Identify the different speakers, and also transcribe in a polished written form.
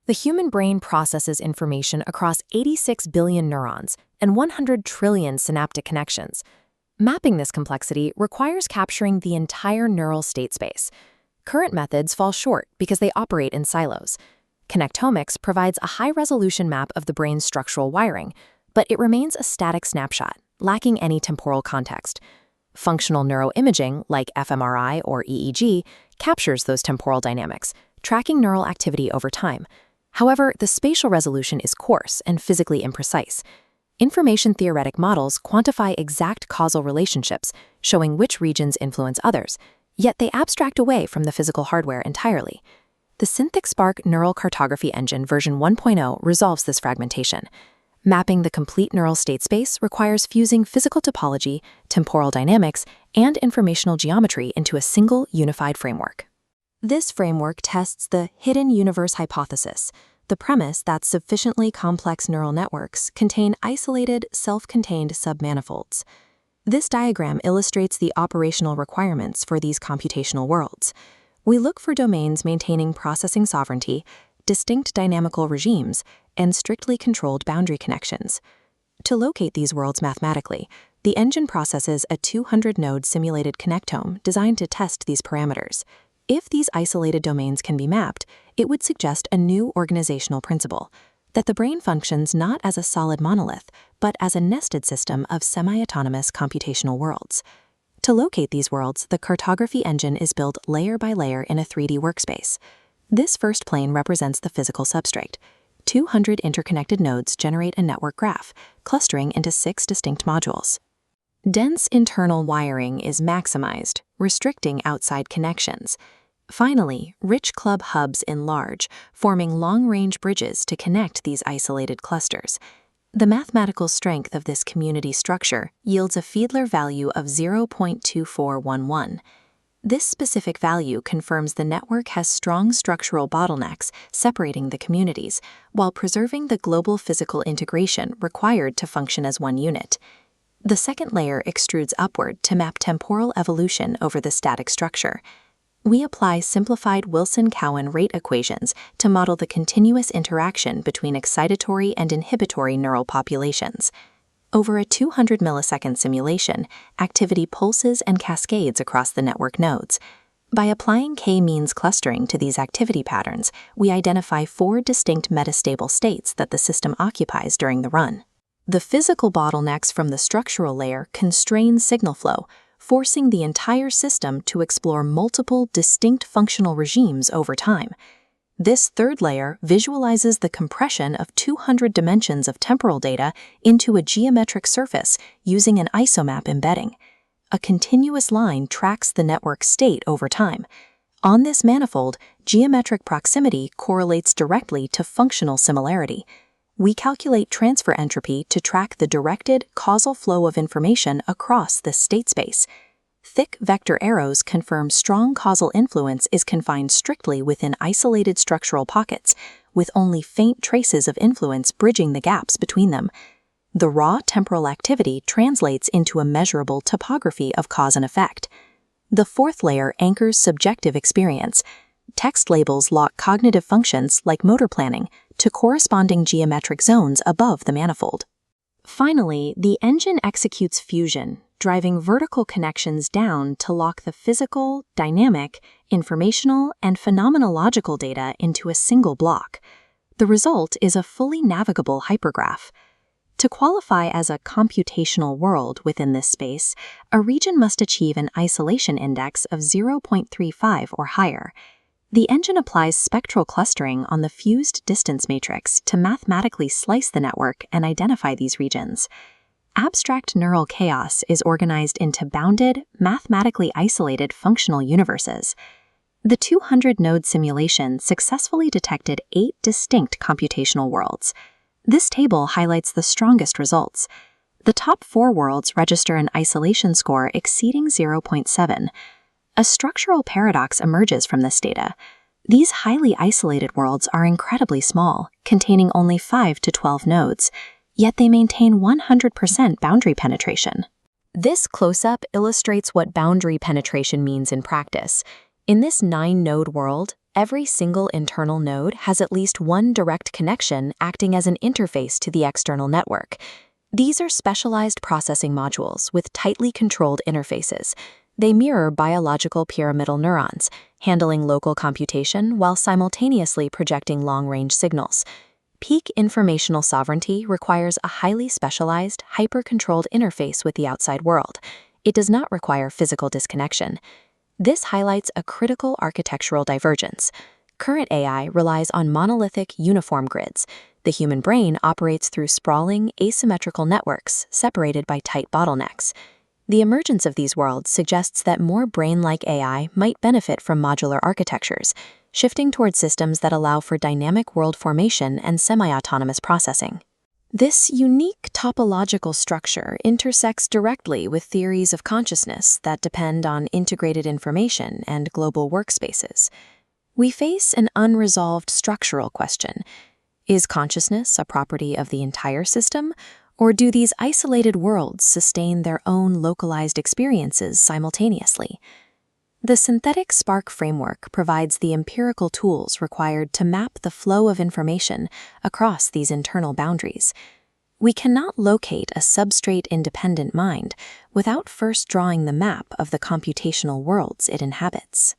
Speaker 1: The human brain processes information across 86 billion neurons and 100 trillion synaptic connections. Mapping this complexity requires capturing the entire neural state space. Current methods fall short because they operate in silos. Connectomics provides a high-resolution map of the brain's structural wiring, but it remains a static snapshot, lacking any temporal context. Functional neuroimaging, like fMRI or EEG, captures those temporal dynamics, tracking neural activity over time. However, the spatial resolution is coarse and physically imprecise. Information-theoretic models quantify exact causal relationships, showing which regions influence others, yet they abstract away from the physical hardware entirely. The SYNTHIC-SPARK Neural Cartography Engine version 1.0 resolves this fragmentation. Mapping the complete neural state space requires fusing physical topology, temporal dynamics, and informational geometry into a single unified framework. This framework tests the hidden universe hypothesis, the premise that sufficiently complex neural networks contain isolated, self-contained submanifolds. This diagram illustrates the operational requirements for these computational worlds. We look for domains maintaining processing sovereignty, distinct dynamical regimes, and strictly controlled boundary connections. To locate these worlds mathematically, the engine processes a 200-node simulated connectome designed to test these parameters. If these isolated domains can be mapped, it would suggest a new organizational principle, that the brain functions not as a solid monolith, but as a nested system of semi-autonomous computational worlds. To locate these worlds, the cartography engine is built layer by layer in a 3D workspace. This first plane represents the physical substrate. 200 interconnected nodes generate a network graph, clustering into 6 distinct modules. Dense internal wiring is maximized, restricting outside connections. Finally, rich club hubs enlarge, forming long-range bridges to connect these isolated clusters. The mathematical strength of this community structure yields a Fiedler value of 0.2411. This specific value confirms the network has strong structural bottlenecks separating the communities, while preserving the global physical integration required to function as one unit. The second layer extrudes upward to map temporal evolution over the static structure. We apply simplified Wilson-Cowan rate equations to model the continuous interaction between excitatory and inhibitory neural populations. Over a 200-millisecond simulation, activity pulses and cascades across the network nodes. By applying k-means clustering to these activity patterns, we identify 4 distinct metastable states that the system occupies during the run. The physical bottlenecks from the structural layer constrain signal flow, forcing the entire system to explore multiple distinct functional regimes over time. This third layer visualizes the compression of 200 dimensions of temporal data into a geometric surface using an isomap embedding. A continuous line tracks the network state over time. On this manifold, geometric proximity correlates directly to functional similarity. We calculate transfer entropy to track the directed, causal flow of information across this state space. Thick vector arrows confirm strong causal influence is confined strictly within isolated structural pockets, with only faint traces of influence bridging the gaps between them. The raw temporal activity translates into a measurable topography of cause and effect. The fourth layer anchors subjective experience. Text labels lock cognitive functions like motor planning to corresponding geometric zones above the manifold. Finally, the engine executes fusion, driving vertical connections down to lock the physical, dynamic, informational, and phenomenological data into a single block. The result is a fully navigable hypergraph. To qualify as a computational world within this space, a region must achieve an isolation index of 0.35 or higher. The engine applies spectral clustering on the fused distance matrix to mathematically slice the network and identify these regions. Abstract neural chaos is organized into bounded, mathematically isolated functional universes. The 200-node simulation successfully detected 8 distinct computational worlds. This table highlights the strongest results. The top 4 worlds register an isolation score exceeding 0.7. A structural paradox emerges from this data. These highly isolated worlds are incredibly small, containing only 5 to 12 nodes, yet they maintain 100% boundary penetration. This close-up illustrates what boundary penetration means in practice. In this 9-node world, Every single internal node has at least one direct connection acting as an interface to the external network. These are specialized processing modules with tightly controlled interfaces. They mirror biological pyramidal neurons, handling local computation while simultaneously projecting long-range signals. Peak informational sovereignty requires a highly specialized, hyper-controlled interface with the outside world. It does not require physical disconnection. This highlights a critical architectural divergence. Current AI relies on monolithic, uniform grids. The human brain operates through sprawling, asymmetrical networks separated by tight bottlenecks. The emergence of these worlds suggests that more brain-like AI might benefit from modular architectures, shifting toward systems that allow for dynamic world formation and semi-autonomous processing. This unique topological structure intersects directly with theories of consciousness that depend on integrated information and global workspaces. We face an unresolved structural question. Is consciousness a property of the entire system, or do these isolated worlds sustain their own localized experiences simultaneously? The SYNTHIC-SPARK framework provides the empirical tools required to map the flow of information across these internal boundaries. We cannot locate a substrate-independent mind without first drawing the map of the computational worlds it inhabits.